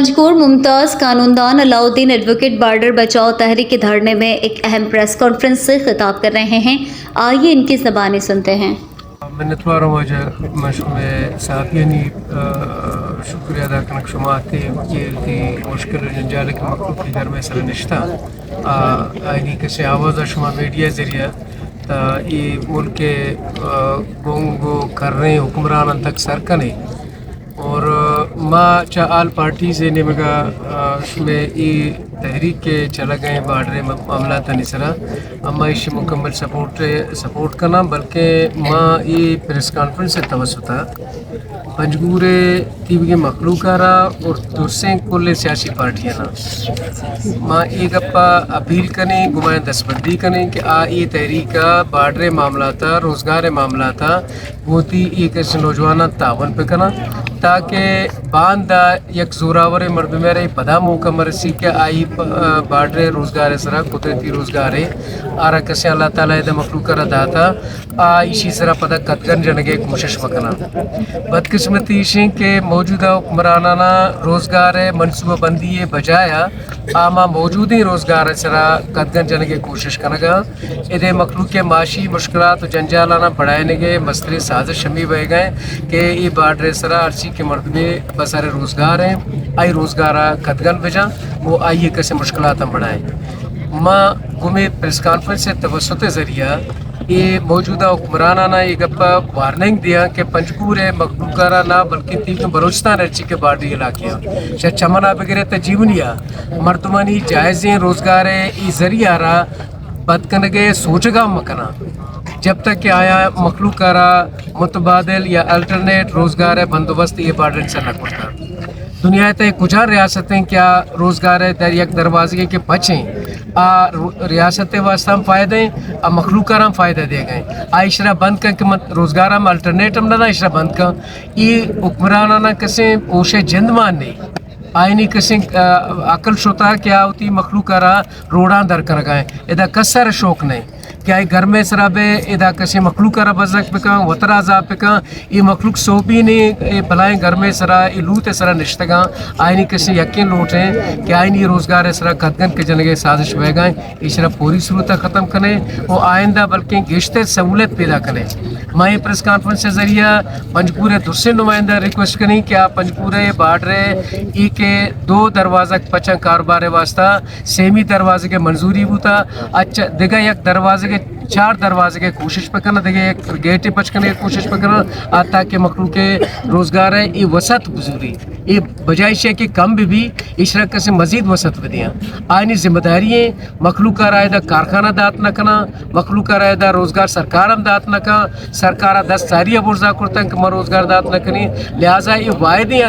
पंजकोर Mumtaz कानूनदान Alauddin advocate border बचाओ तहरीक के धरने में एक अहम प्रेस कॉन्फ्रेंस से खिताब कर रहे हैं। आइए इनकी ज़बानी सुनते हैं। मिन्नतवार में साहबियानी शुक्रिया अदा करना शुमाते ये मुश्किल जंजाल के मखलूक के घर में सर निश्ता आईनी कैसे आवाज़ शुमा मीडिया ज़रिया ये मुल्क के गोंगो कर रहे हुक्मरान तक सरकने और माँ चा आल पार्टी से निमगा में ये तहरीक के चला गए बाडरे मामला था निसरा अम्मा इस मुकम्मल सपोर्ट करना बल्कि माँ ये प्रेस कॉन्फ्रेंस से तवसुता पंजगूरे तीव के मखलूकारा और दूसरे कुल सियासी पार्टियाँ ना माँ एक अपा अपील करें गुमाया दस्तबंदी करें कि ये तहरीका बाडरे मामला था रोज़गार मामला था वो थी एक ऐसे नौजवान तावन पे करना ताकि बांदा यक जोरावर मर्द मेरे पदा मौका मरसी के आई बाडरे रोज़गार सरा कुदरती रोज़गार आरा कसे अल्लाह ताला इधर मखलूक कर दाता इसी सरा पदा कतगन जनगे कोशिश मकना बदकिस्मती इसी के मौजूदा हुक्मराना रोज़गार मनसूबा बंदी बजाया आमा मौजूदी रोज़गार सरा कतगन जनगे कोशिश कनगा इधर मखलूक के माशी मुश्किलात जंजालाना बढ़ाने के मसले साजिश शमी बह गए कि ये बाडरे सरा अर्सी के मरतबे बसारे रोज़गार हैं आई रोज़गार कतगन भेजा वो आइए कैसे मुश्किलात हम बढ़ाएँ माँ गुमे प्रेस कॉन्फ्रेंस से तवसत ज़रिया ये मौजूदा हुक्मराना ना ये गप्पा वार्निंग दिया कि पंजगूर है मखलूकारा ना बल्कि तीन बलोचिस्तान अर्ची के बाडी इलाके शायद चमना वगैरह तजीवनिया मर्दमानी जायज़ें रोज़गार है ये ज़रिया रहा बदकनगे सोचगा मकना जब तक कि आया मखलूकारा मुतबादिल या अल्टरनेट रोज़गार है बंदोबस्त ये बाडर से न करता दुनिया तय कुछ रियासतें क्या रोज़गार है दर एक दरवाजे के बचें रियासत वास्ता हम फ़ायदे मखलूकारा हम फ़ायदा दे गए इशरा बंद कर कि मत रोज़गार हम अल्टरनेट हम ना इशरा बंद कर ये हुक्मराना ना कसे पोशे जिंदमान नहीं आईनी कसे अकल शोता क्या होती मखलूकारा रोड़ा दर कर गए इधर कसर शौक नहीं क्या ये घर में सराबे इदा कसे मखलूक का बजक पिका वतरा जा पिका ये मखलूक सोबी ने भलाएं घर में सरा ये लूट सरा निश्तगा आईनी कसे यकीन लूट हैं कि आईनी रोज़गार है सरा कदगन के जनगे साजिश बह गए इसरा पूरी सूरत ख़त्म करें वो आइंदा बल्कि गिश्ते सहूलत पैदा करें मैं प्रेस कॉन्फ्रेंस के जरिए पंजगूर दूसरे नुमाइंदा रिक्वेस्ट करें कि आप पंजगूर बाडरे ई के 2 दरवाज़ा पचा कारोबार वास्ता सेमी दरवाजे के मंजूरी होता अच्छा दिगा एक दरवाजे के 4 दरवाजे के कोशिश पे करना देखिए एक गेट पचकने की कोशिश पे करना ताकि मखलूक के रोज़गार है ये वसत गुजरी ये बजाय से कि कम भी इस रकम से मज़ीद वसत बदियाँ आइनी जिम्मेदारी है मखलूक का रायदा कारखाना दात न करना मखलूक का रायदा रोज़गार सरकार हम दात न का सरकार 10 सारी अबुर्जा करता कि रोज़गार दात न करी लिहाजा ये वायदे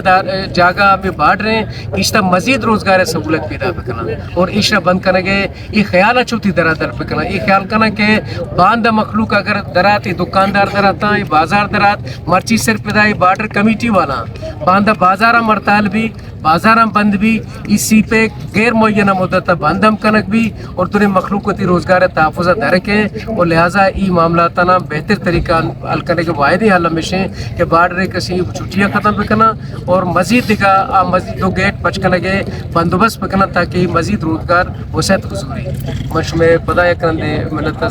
जागा में बाढ़ रहे हैं इसका मज़ीद रोज़गार है सहूलत पैदा करना और इशरा बंद करेंगे ये ख्याल चौथी दरा दर पे करना ये ख्याल करना कि बांदा मखलूक अगर दरात दुकानदार दराता ये बाजार दरात मर्ची सिर पैदा बार्डर कमेटी वाला बांदा बाजार मरताल भी बाजार बंद भी इसी पे गैर मुय्यना मुद्दत बंद हम कनक भी और तुरे मखलूकती रोज़गार तहफ़ुज़ दरक है और लिहाजा ये मामला तना बेहतर तरीका हल करने के वायदे हल हमेशा कि बार्डर कसी छुट्टियाँ ख़त्म पे करना और मज़ीद दिखा मज़ीद 2 गेट पचक लगे बंदोबस्त पे करना ताकि मज़ीद रोज़गार वसत गुजरी मश में पदा करने मिलता